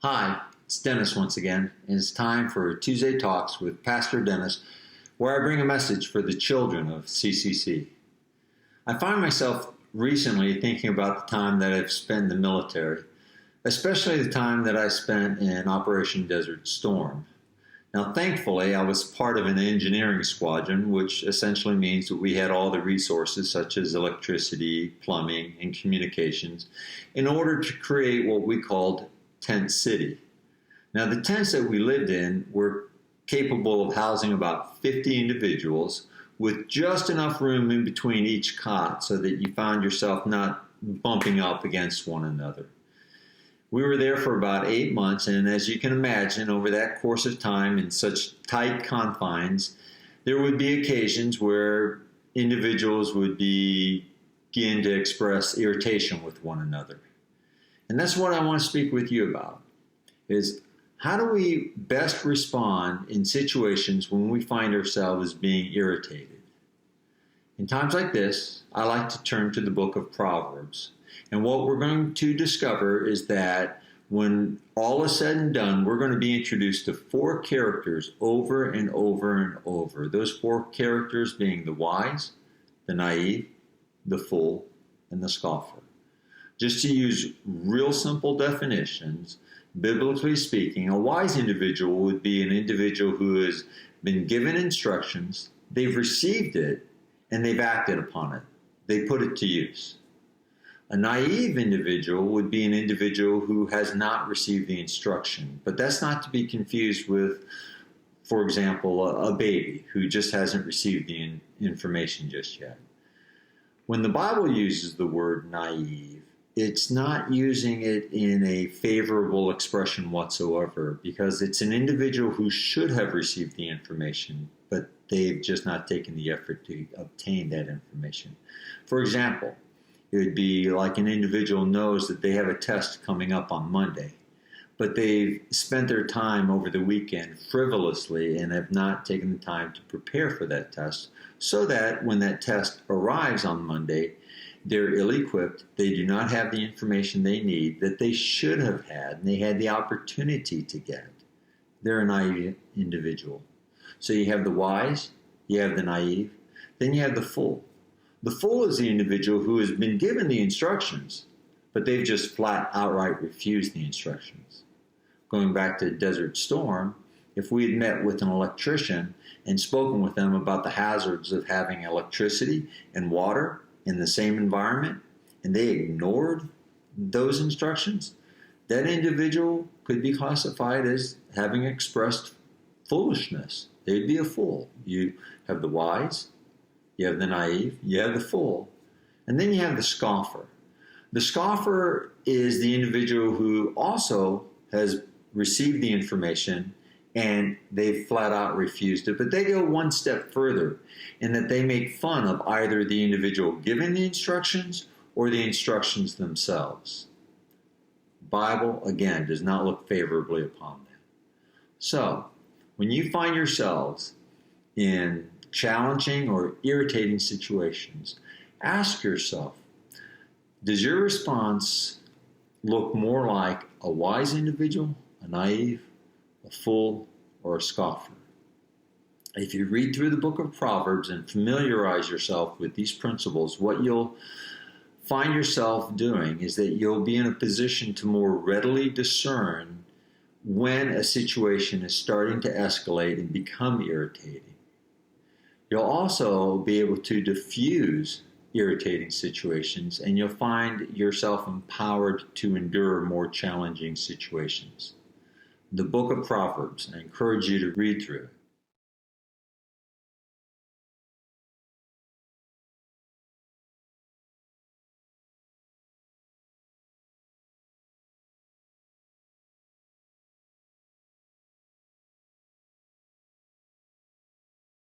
Hi, it's Dennis once again, and it's time for Tuesday Talks with Pastor Dennis, where I bring a message for the children of CCC. I find myself recently thinking about the time that I've spent in the military, especially the time that I spent in Operation Desert Storm. Now, thankfully, I was part of an engineering squadron, which essentially means that we had all the resources such as electricity, plumbing, and communications in order to create what we called Tent City. Now, the tents that we lived in were capable of housing about 50 individuals with just enough room in between each cot so that you found yourself not bumping up against one another. We were there for about 8 months, and as you can imagine, over that course of time in such tight confines, there would be occasions where individuals would begin to express irritation with one another. And that's what I want to speak with you about, is how do we best respond in situations when we find ourselves being irritated? In times like this, I like to turn to the book of Proverbs. And what we're going to discover is that when all is said and done, we're going to be introduced to four characters over and over and over. Those four characters being the wise, the naive, the fool, and the scoffer. Just to use real simple definitions, biblically speaking, a wise individual would be an individual who has been given instructions, they've received it, and they've acted upon it. They put it to use. A naive individual would be an individual who has not received the instruction, but that's not to be confused with, for example, a baby who just hasn't received the information just yet. When the Bible uses the word naive, it's not using it in a favorable expression whatsoever, because it's an individual who should have received the information, but they've just not taken the effort to obtain that information. For example, it would be like an individual knows that they have a test coming up on Monday, but they've spent their time over the weekend frivolously and have not taken the time to prepare for that test, so that when that test arrives on Monday, they're ill-equipped, they do not have the information they need that they should have had, and they had the opportunity to get. They're a naive individual. So you have the wise, you have the naive, then you have the fool. The fool is the individual who has been given the instructions, but they've just flat outright refused the instructions. Going back to Desert Storm, if we had met with an electrician and spoken with them about the hazards of having electricity and water in the same environment, and they ignored those instructions, that individual could be classified as having expressed foolishness. They'd be a fool. You have the wise, you have the naive, you have the fool, and then you have the scoffer. The scoffer is the individual who also has received the information and they flat out refused it, but they go one step further in that they make fun of either the individual giving the instructions or the instructions themselves. Bible, again, does not look favorably upon that. So, when you find yourselves in challenging or irritating situations, ask yourself, does your response look more like a wise individual, a naive, a fool, or a scoffer? If you read through the book of Proverbs and familiarize yourself with these principles, what you'll find yourself doing is that you'll be in a position to more readily discern when a situation is starting to escalate and become irritating. You'll also be able to diffuse irritating situations, and you'll find yourself empowered to endure more challenging situations. The book of Proverbs, I encourage you to read through it.